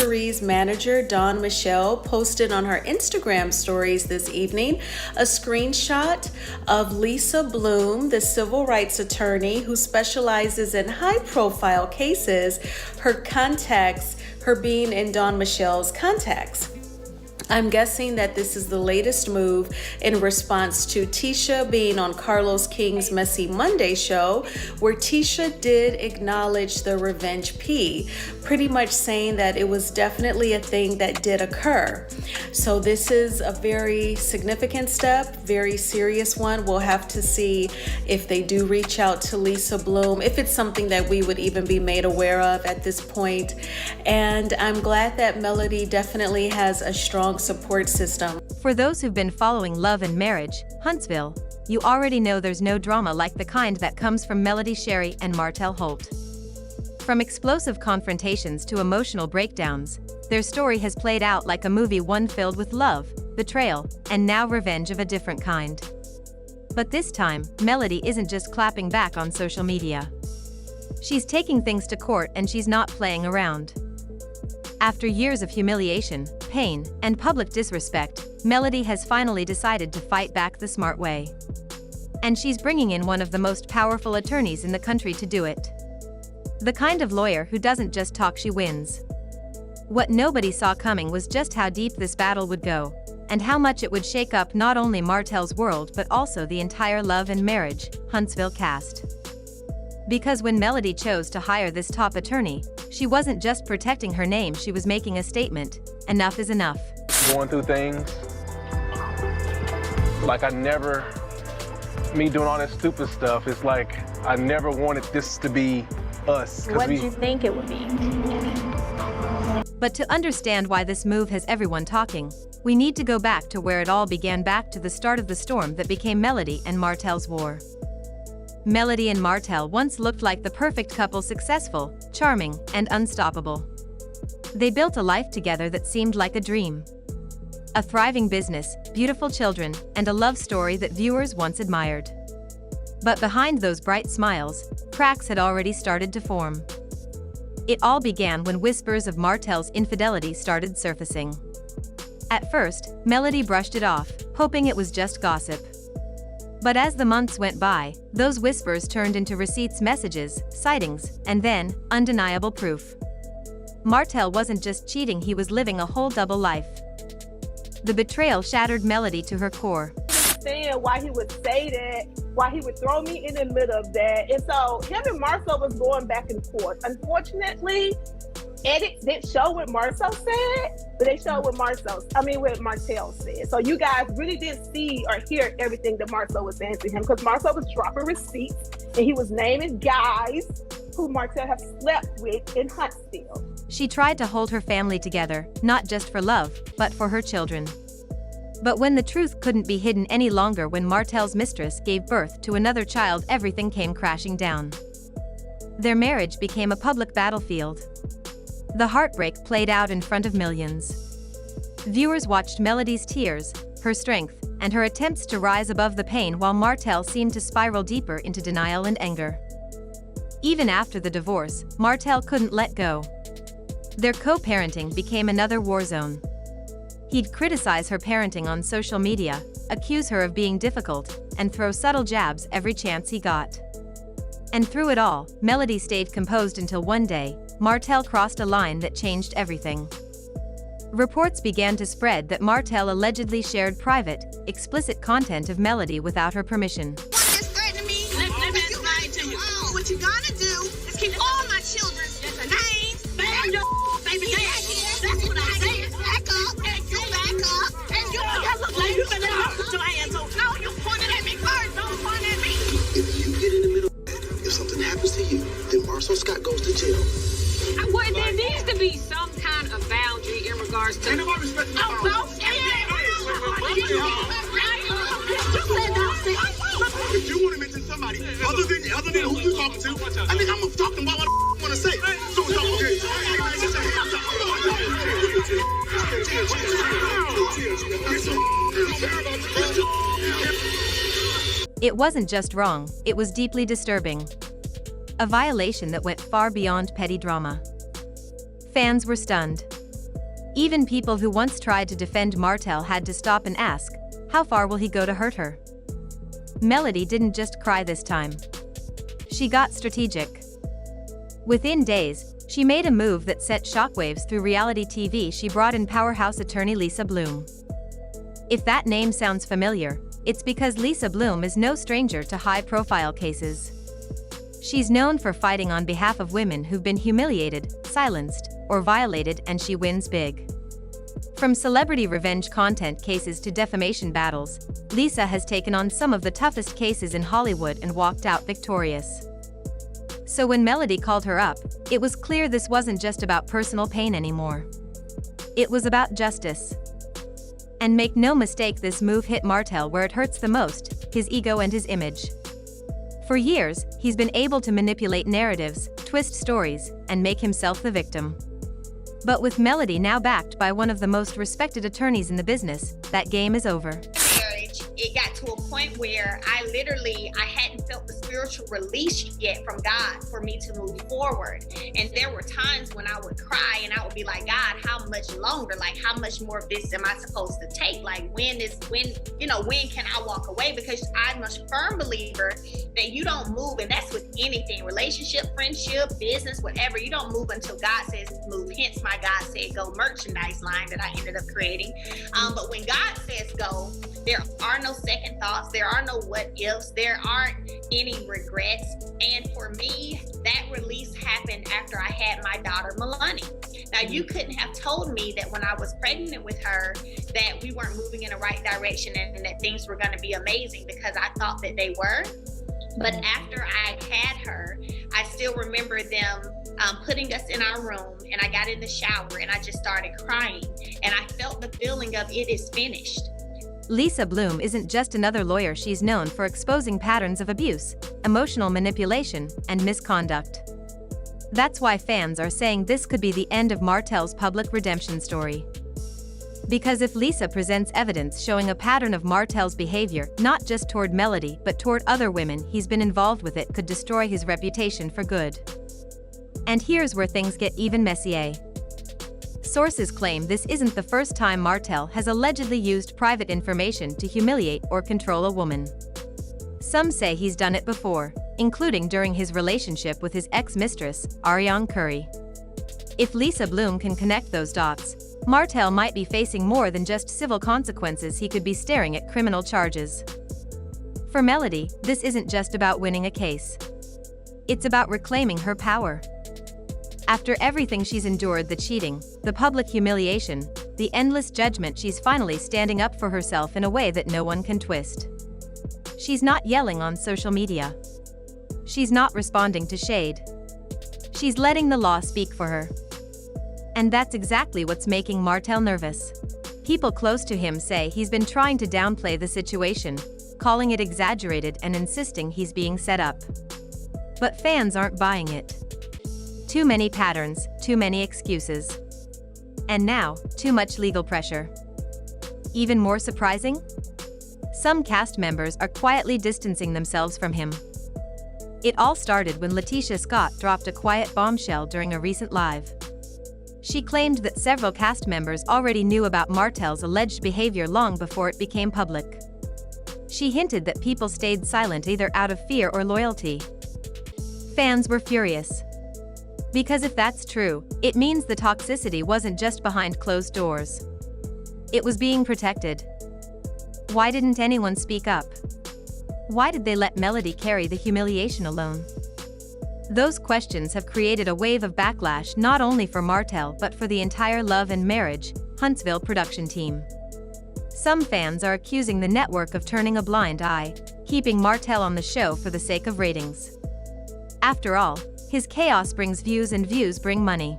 Shari's manager, Dawn Michelle, posted on her Instagram stories this evening a screenshot of Lisa Bloom, the civil rights attorney who specializes in high-profile cases, her being in Dawn Michelle's contacts. I'm guessing that this is the latest move in response to Tisha being on Carlos King's Messy Monday show, where Tisha did acknowledge the revenge P, pretty much saying that it was definitely a thing that did occur. So this is a very significant step, very serious one. We'll have to see if they do reach out to Lisa Bloom, if it's something that we would even be made aware of at this point. And I'm glad that Melody definitely has a strong support system. For those who've been following Love and Marriage, Huntsville, you already know there's no drama like the kind that comes from Melody, Shari, and Martell Holt. From explosive confrontations to emotional breakdowns, their story has played out like a movie, one filled with love, betrayal, and now revenge of a different kind. But this time, Melody isn't just clapping back on social media. She's taking things to court, and she's not playing around. After years of humiliation, pain, and public disrespect, Melody has finally decided to fight back the smart way. And she's bringing in one of the most powerful attorneys in the country to do it. The kind of lawyer who doesn't just talk, she wins. What nobody saw coming was just how deep this battle would go, and how much it would shake up not only Martell's world but also the entire Love and Marriage, Huntsville cast. Because when Melody chose to hire this top attorney, she wasn't just protecting her name, she was making a statement. Enough is enough. Going through things like me doing all that stupid stuff, it's like I never wanted this to be us. What did you think it would be? But to understand why this move has everyone talking, we need to go back to where it all began, back to the start of the storm that became Melody and Martell's war. Melody and Martell once looked like the perfect couple, successful, charming, and unstoppable. They built a life together that seemed like a dream. A thriving business, beautiful children, and a love story that viewers once admired. But behind those bright smiles, cracks had already started to form. It all began when whispers of Martell's infidelity started surfacing. At first, Melody brushed it off, hoping it was just gossip. But as the months went by, those whispers turned into receipts, messages, sightings, and then, undeniable proof. Martell wasn't just cheating, he was living a whole double life. The betrayal shattered Melody to her core. Understand why he would say that, why he would throw me in the middle of that. And so him and Marcel was going back and forth. Unfortunately, edits didn't show what Marcel said, but they showed what what Martell said. So you guys really didn't see or hear everything that Marcel was saying to him, because Marcel was dropping receipts and he was naming guys who Martell have slept with in Huntsville. She tried to hold her family together, not just for love, but for her children. But when the truth couldn't be hidden any longer, when Martell's mistress gave birth to another child, everything came crashing down. Their marriage became a public battlefield. The heartbreak played out in front of millions. Viewers watched Melody's tears, her strength, and her attempts to rise above the pain, while Martell seemed to spiral deeper into denial and anger. Even after the divorce, Martell couldn't let go. Their co-parenting became another war zone. He'd criticize her parenting on social media, accuse her of being difficult, and throw subtle jabs every chance he got. And through it all, Melody stayed composed until one day, Martell crossed a line that changed everything. Reports began to spread that Martell allegedly shared private, explicit content of Melody without her permission. Just threatening me. Let me explain to you. What you gonna do is keep all my children's names, and your baby daddy. That's what I said. Back up, and you back up, and you look like you better not put your hands on. No, you pointed at me first. Don't point at me. If you get in the middle, if something happens to you, then Marcel Scott goes to jail. Well, there needs to be some kind of boundary in regards to. Ain't nobody respecting the If you want to mention somebody other than who you talking to, I think I'm talking about what I want to say. So It wasn't just wrong, it was deeply disturbing. A violation that went far beyond petty drama. Fans were stunned. Even people who once tried to defend Martell had to stop and ask, how far will he go to hurt her? Melody didn't just cry this time. She got strategic. Within days, she made a move that sent shockwaves through reality TV. She brought in powerhouse attorney Lisa Bloom. If that name sounds familiar, it's because Lisa Bloom is no stranger to high-profile cases. She's known for fighting on behalf of women who've been humiliated, silenced, or violated, and she wins big. From celebrity revenge content cases to defamation battles, Lisa has taken on some of the toughest cases in Hollywood and walked out victorious. So when Melody called her up, it was clear this wasn't just about personal pain anymore. It was about justice. And make no mistake, this move hit Martell where it hurts the most, his ego and his image. For years, he's been able to manipulate narratives, twist stories, and make himself the victim. But with Melody now backed by one of the most respected attorneys in the business, that game is over. It got to a point where I hadn't felt the spiritual release yet from God for me to move forward. And there were times when I would cry and I would be like, God, how much longer? Like, how much more of this am I supposed to take? Like, when can I walk away? Because I'm a firm believer that you don't move, and that's with anything, relationship, friendship, business, whatever. You don't move until God says move. Hence my God said go merchandise line that I ended up creating. But when God says go, there are no second thoughts. There are no what ifs. There aren't any regrets. And for me, that release happened after I had my daughter, Milani. Now, you couldn't have told me that when I was pregnant with her that we weren't moving in the right direction and that things were going to be amazing, because I thought that they were. But after I had her, I still remember them putting us in our room, and I got in the shower and I just started crying, and I felt the feeling of it is finished. Lisa Bloom isn't just another lawyer. She's known for exposing patterns of abuse, emotional manipulation, and misconduct. That's why fans are saying this could be the end of Martell's public redemption story. Because if Lisa presents evidence showing a pattern of Martell's behavior, not just toward Melody but toward other women he's been involved with, it could destroy his reputation for good. And here's where things get even messier. Sources claim this isn't the first time Martell has allegedly used private information to humiliate or control a woman. Some say he's done it before, including during his relationship with his ex-mistress, Ariane Curry. If Lisa Bloom can connect those dots, Martell might be facing more than just civil consequences. He could be staring at criminal charges. For Melody, this isn't just about winning a case. It's about reclaiming her power. After everything she's endured, the cheating, the public humiliation, the endless judgment, she's finally standing up for herself in a way that no one can twist. She's not yelling on social media. She's not responding to shade. She's letting the law speak for her. And that's exactly what's making Martell nervous. People close to him say he's been trying to downplay the situation, calling it exaggerated and insisting he's being set up. But fans aren't buying it. Too many patterns, too many excuses. And now, too much legal pressure. Even more surprising? Some cast members are quietly distancing themselves from him. It all started when Letitia Scott dropped a quiet bombshell during a recent live. She claimed that several cast members already knew about Martell's alleged behavior long before it became public. She hinted that people stayed silent either out of fear or loyalty. Fans were furious. Because if that's true, it means the toxicity wasn't just behind closed doors. It was being protected. Why didn't anyone speak up? Why did they let Melody carry the humiliation alone? Those questions have created a wave of backlash not only for Martell but for the entire Love and Marriage, Huntsville production team. Some fans are accusing the network of turning a blind eye, keeping Martell on the show for the sake of ratings. After all, his chaos brings views and views bring money.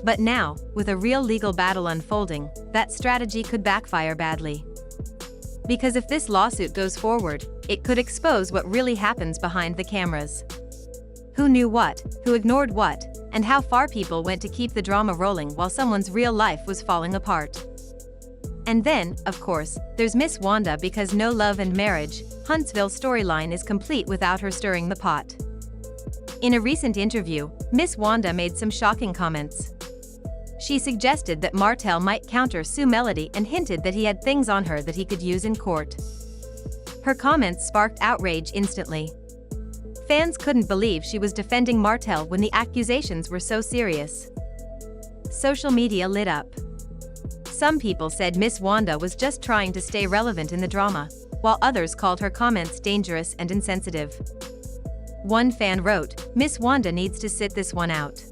But now, with a real legal battle unfolding, that strategy could backfire badly. Because if this lawsuit goes forward, it could expose what really happens behind the cameras. Who knew what, who ignored what, and how far people went to keep the drama rolling while someone's real life was falling apart. And then, of course, there's Miss Wanda, because no Love and Marriage, Huntsville storyline is complete without her stirring the pot. In a recent interview, Miss Wanda made some shocking comments. She suggested that Martell might counter-sue Melody and hinted that he had things on her that he could use in court. Her comments sparked outrage instantly. Fans couldn't believe she was defending Martell when the accusations were so serious. Social media lit up. Some people said Miss Wanda was just trying to stay relevant in the drama, while others called her comments dangerous and insensitive. One fan wrote, "Miss Wanda needs to sit this one out.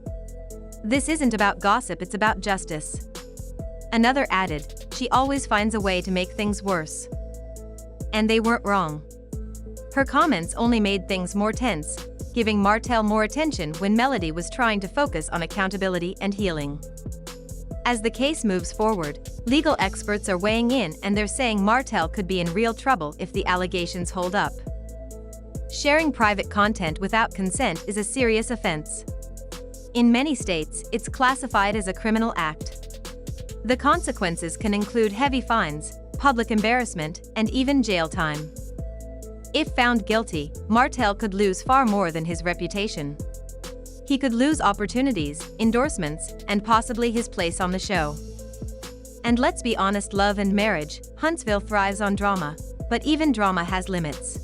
This isn't about gossip, it's about justice." Another added, "She always finds a way to make things worse." And they weren't wrong. Her comments only made things more tense, giving Martell more attention when Melody was trying to focus on accountability and healing. As the case moves forward, legal experts are weighing in and they're saying Martell could be in real trouble if the allegations hold up. Sharing private content without consent is a serious offense. In many states, it's classified as a criminal act. The consequences can include heavy fines, public embarrassment, and even jail time. If found guilty, Martell could lose far more than his reputation. He could lose opportunities, endorsements, and possibly his place on the show. And let's be honest, Love and Marriage, Huntsville thrives on drama, but even drama has limits.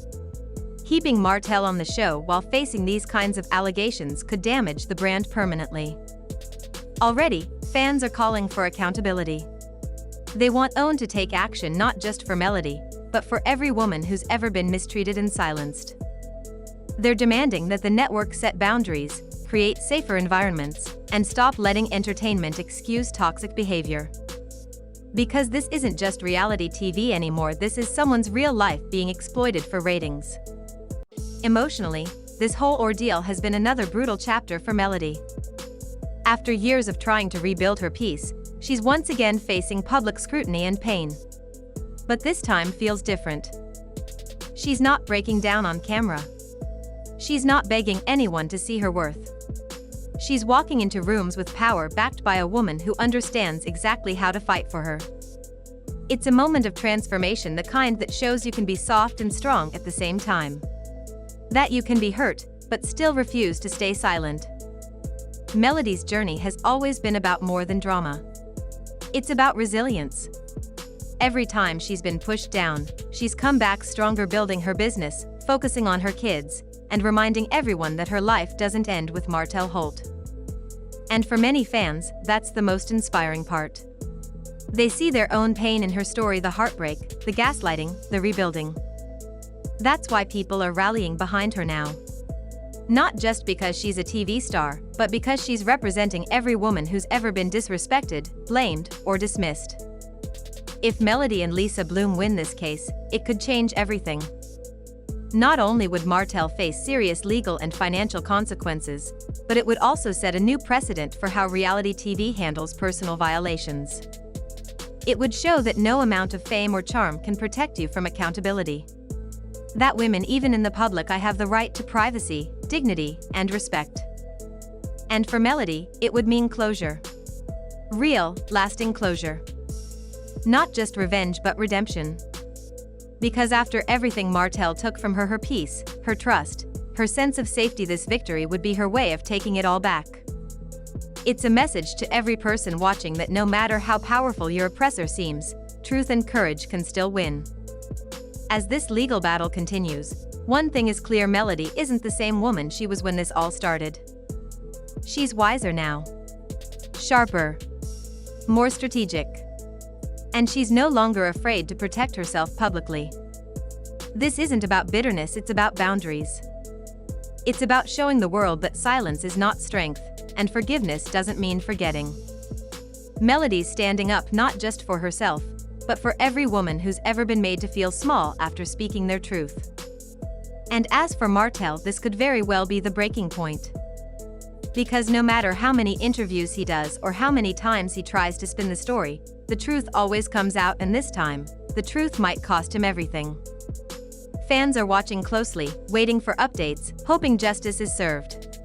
Keeping Martell on the show while facing these kinds of allegations could damage the brand permanently. Already, fans are calling for accountability. They want OWN to take action not just for Melody, but for every woman who's ever been mistreated and silenced. They're demanding that the network set boundaries, create safer environments, and stop letting entertainment excuse toxic behavior. Because this isn't just reality TV anymore, this is someone's real life being exploited for ratings. Emotionally, this whole ordeal has been another brutal chapter for Melody. After years of trying to rebuild her peace, she's once again facing public scrutiny and pain. But this time feels different. She's not breaking down on camera. She's not begging anyone to see her worth. She's walking into rooms with power, backed by a woman who understands exactly how to fight for her. It's a moment of transformation, the kind that shows you can be soft and strong at the same time. That you can be hurt, but still refuse to stay silent. Melody's journey has always been about more than drama. It's about resilience. Every time she's been pushed down, she's come back stronger, building her business, focusing on her kids, and reminding everyone that her life doesn't end with Martell Holt. And for many fans, that's the most inspiring part. They see their own pain in her story, the heartbreak, the gaslighting, the rebuilding. That's why people are rallying behind her now. Not just because she's a TV star, but because she's representing every woman who's ever been disrespected, blamed, or dismissed. If Melody and Lisa Bloom win this case, it could change everything. Not only would Martell face serious legal and financial consequences, but it would also set a new precedent for how reality TV handles personal violations. It would show that no amount of fame or charm can protect you from accountability. That women, even in the public eye, have the right to privacy, dignity, and respect. And for Melody, it would mean closure. Real, lasting closure. Not just revenge, but redemption. Because after everything Martell took from her, her peace, her trust, her sense of safety, this victory would be her way of taking it all back. It's a message to every person watching that no matter how powerful your oppressor seems, truth and courage can still win. As this legal battle continues, one thing is clear: Melody isn't the same woman she was when this all started. She's wiser now. Sharper. More strategic. And she's no longer afraid to protect herself publicly. This isn't about bitterness, it's about boundaries. It's about showing the world that silence is not strength, and forgiveness doesn't mean forgetting. Melody's standing up not just for herself, but for every woman who's ever been made to feel small after speaking their truth. And as for Martell, this could very well be the breaking point. Because no matter how many interviews he does or how many times he tries to spin the story, the truth always comes out, and this time, the truth might cost him everything. Fans are watching closely, waiting for updates, hoping justice is served.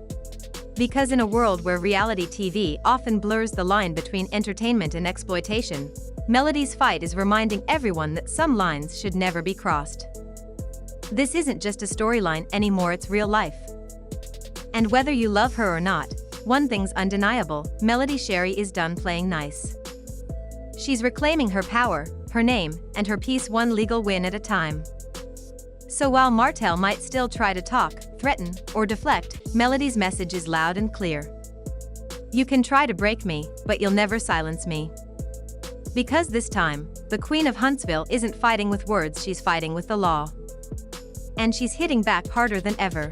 Because in a world where reality TV often blurs the line between entertainment and exploitation, Melody's fight is reminding everyone that some lines should never be crossed. This isn't just a storyline anymore, it's real life. And whether you love her or not, one thing's undeniable, Melody Shari is done playing nice. She's reclaiming her power, her name, and her peace one legal win at a time. So while Martell might still try to talk, threaten, or deflect, Melody's message is loud and clear. You can try to break me, but you'll never silence me. Because this time, the Queen of Huntsville isn't fighting with words, she's fighting with the law. And she's hitting back harder than ever.